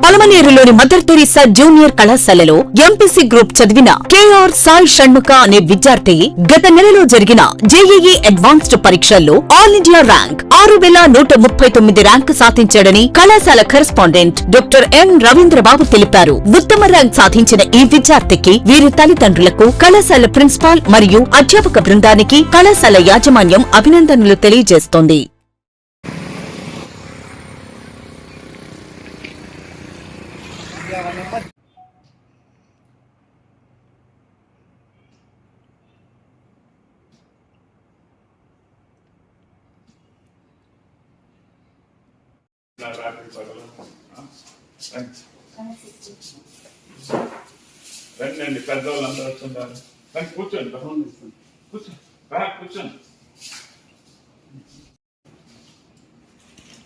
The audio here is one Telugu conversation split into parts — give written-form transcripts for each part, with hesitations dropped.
పలమనేరులోని మదర్ తెరీసా జూనియర్ కళాశాలలో ఎంపీసీ గ్రూప్ చదివిన కేఆర్ సాయి షణ్ముఖ అనే విద్యార్థి గత నెలలో జరిగిన జేఈఈ అడ్వాన్స్డ్ పరీక్షల్లో ఆల్ ఇండియా ర్యాంక్ 6139 ర్యాంకు సాధించాడని కళాశాల కరెస్పాండెంట్ డాక్టర్ ఎం రవీంద్రబాబు తెలిపారు. ఉత్తమ ర్యాంక్ సాధించిన ఈ విద్యార్థికి వీరి తల్లిదండ్రులకు, కళాశాల ప్రిన్సిపాల్ మరియు అధ్యాపక బృందానికి కళాశాల యాజమాన్యం అభినందనలు తెలియజేస్తోంది. రండి పెద్దవాళ్ళందరూ వస్తుంటారు. కూర్చోండి కూర్చోండి.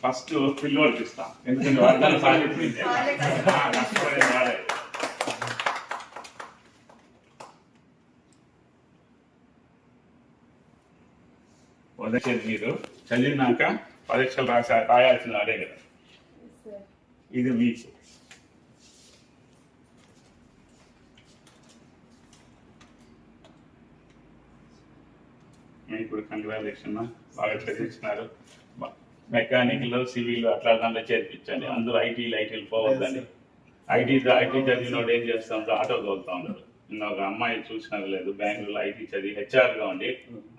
ఫస్ట్ పిల్లోడికి ఇస్తాం, ఎందుకంటే వార్తలు సాధించింది కష్టపడే వాడే. మొదటి మీరు చదివినాక పరీక్షలు రాయాల్సిన వాడే కదా, ఇది మీకు. ఇప్పుడు కంగ్రాచులేషన్, బాగా చదివించినారు. మెకానికల్, సివిల్ అట్లా దాంట్లో చేర్పించండి. అందరూ ఐటీలు పోవద్దండి. ఐటీ చదివినోడు ఏం చేస్తా ఉంటాడు, ఆటో తోలుతా ఉంటాడు. నిన్న ఒక అమ్మాయి చూసినారు లేదు, బెంగళూరులో ఐటీ చదివి హెచ్ఆర్గా ఉండి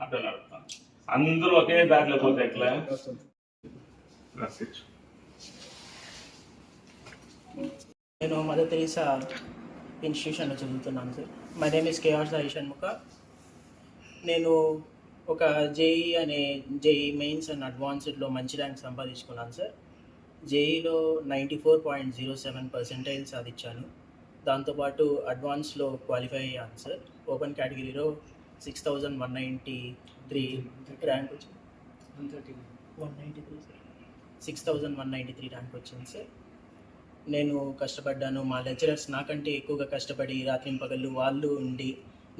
ఆటో నడుపుతాను. అందరూ ఒకే దారిలో పోతే ఎట్లా? నేను మదర్ తెరీసా ఇన్స్టిట్యూషన్లో చదువుతున్నాను sir. My name is KR Sai Shanmukha. నేను ఒక జేఈ మెయిన్స్ అండ్ అడ్వాన్స్డ్లో మంచి ర్యాంక్ సంపాదించుకున్నాను సార్. జేఈలో 94.07% సాధించాను. దాంతోపాటు అడ్వాన్స్లో క్వాలిఫై అయ్యాను సార్. ఓపెన్ కేటగిరీలో 6193 ర్యాంక్ వచ్చింది. 193 సార్, 6193 ర్యాంక్ వచ్చింది సార్. నేను కష్టపడ్డాను. మా లెక్చరర్స్ నాకంటే ఎక్కువగా కష్టపడి రాత్రింపగళ్ళు వాళ్ళు ఉండి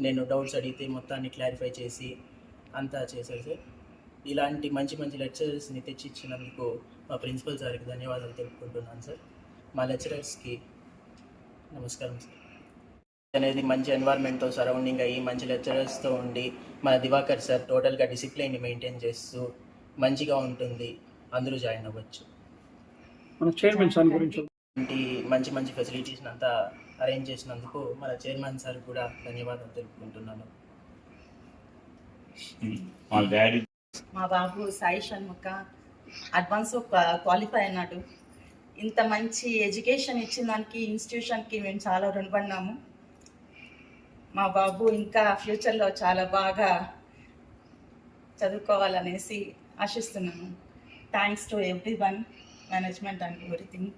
నేను డౌట్స్ అడిగితే మొత్తాన్ని క్లారిఫై చేసి అంతా చేశారు సార్. ఇలాంటి మంచి లెక్చరర్స్ని తెచ్చిచ్చినందుకు మా ప్రిన్సిపల్ సార్కి ధన్యవాదాలు తెలుపుకుంటున్నాను సార్. మా లెక్చరర్స్కి నమస్కారం సార్. అనేది మంచి ఎన్వైర్న్మెంట్తో సరౌండింగ్ అయ్యి మంచి లెక్చరర్స్తో ఉండి మన దివాకర్ సార్ టోటల్గా డిసిప్లైన్ని మెయింటైన్ చేస్తూ మంచిగా ఉంటుంది. అందరూ జాయిన్ అవ్వచ్చు. మన చైర్మన్ సార్ గురించి మంచి ఫెసిలిటీస్ని అంతా అరేంజ్ చేసినందుకు మన చైర్మన్ సార్ కూడా ధన్యవాదాలు తెలుపుకుంటున్నాను. మా బాబు సాయి షణ్ముఖ అడ్వాన్స్ క్వాలిఫై అయినాడు. ఇంత మంచి ఎడ్యుకేషన్ ఇచ్చిన దానికి ఇన్స్టిట్యూషన్కి మేము చాలా రుణపడినాము. మా బాబు ఇంకా ఫ్యూచర్లో చాలా బాగా చదువుకోవాలనేసి ఆశిస్తున్నాను. Thanks to everyone, management and everything.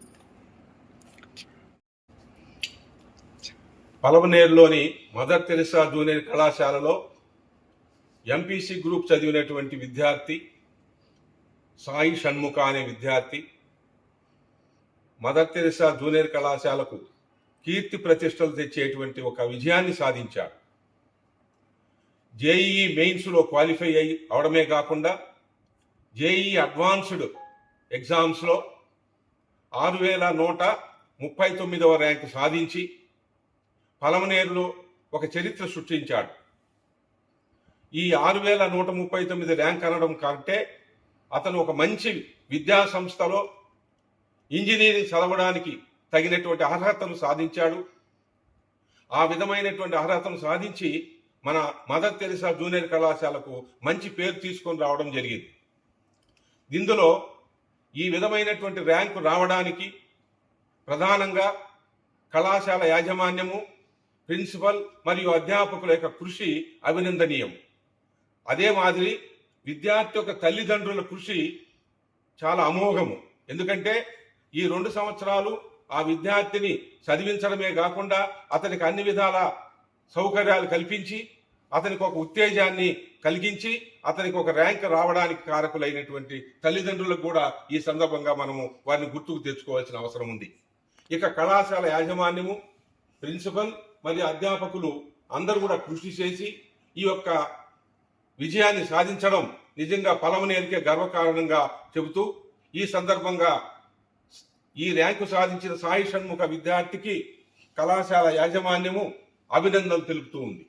పలమనేరులోని మదర్ తెరీసా జూనియర్ కళాశాలలో ఎంపీసీ గ్రూప్ చదివినటువంటి విద్యార్థి సాయి షణ్ముఖ అనే విద్యార్థి మదర్ తెరీసా జూనియర్ కళాశాలకు కీర్తి ప్రతిష్టలు తెచ్చేటువంటి ఒక విజయాన్ని సాధించాడు. జేఈఈ మెయిన్స్లో క్వాలిఫై అవడమే కాకుండా జేఈఈ అడ్వాన్స్డ్ ఎగ్జామ్స్లో 6139వ ర్యాంకు సాధించి పలమనేరులో ఒక చరిత్ర సృష్టించాడు. ఈ 6139 ర్యాంక్ అనడం కంటే అతను ఒక మంచి విద్యా సంస్థలో ఇంజనీరింగ్ చదవడానికి తగినటువంటి అర్హతను సాధించాడు. ఆ విధమైనటువంటి అర్హతను సాధించి మన మదర్ తెరీసా జూనియర్ కళాశాలకు మంచి పేరు తీసుకొని రావడం జరిగింది. ఇందులో ఈ విధమైనటువంటి ర్యాంకు రావడానికి ప్రధానంగా కళాశాల యాజమాన్యము, ప్రిన్సిపల్ మరియు అధ్యాపకుల యొక్క కృషి అభినందనీయం. అదే మాదిరి విద్యార్థి యొక్క తల్లిదండ్రుల కృషి చాలా అమోఘము. ఎందుకంటే ఈ 2 సంవత్సరాలు ఆ విద్యార్థిని చదివించడమే కాకుండా అతనికి అన్ని విధాల సౌకర్యాలు కల్పించి అతనికి ఒక ఉత్తేజాన్ని కలిగించి అతనికి ఒక ర్యాంక్ రావడానికి కారకులైనటువంటి తల్లిదండ్రులకు కూడా ఈ సందర్భంగా మనము వారిని గుర్తుకు తెచ్చుకోవాల్సిన అవసరం ఉంది. ఇక కళాశాల యాజమాన్యము, ప్రిన్సిపల్ మరియు అధ్యాపకులు అందరూ కూడా కృషి చేసి ఈ యొక్క విజయాన్ని సాధించడం నిజంగా పలమనేరుకే గర్వకారణంగా చెబుతూ ఈ సందర్భంగా ఈ ర్యాంకు సాధించిన సాయి షణ్ముఖ విద్యార్థికి కళాశాల యాజమాన్యము అభినందనలు తెలుపుతూ ఉంది.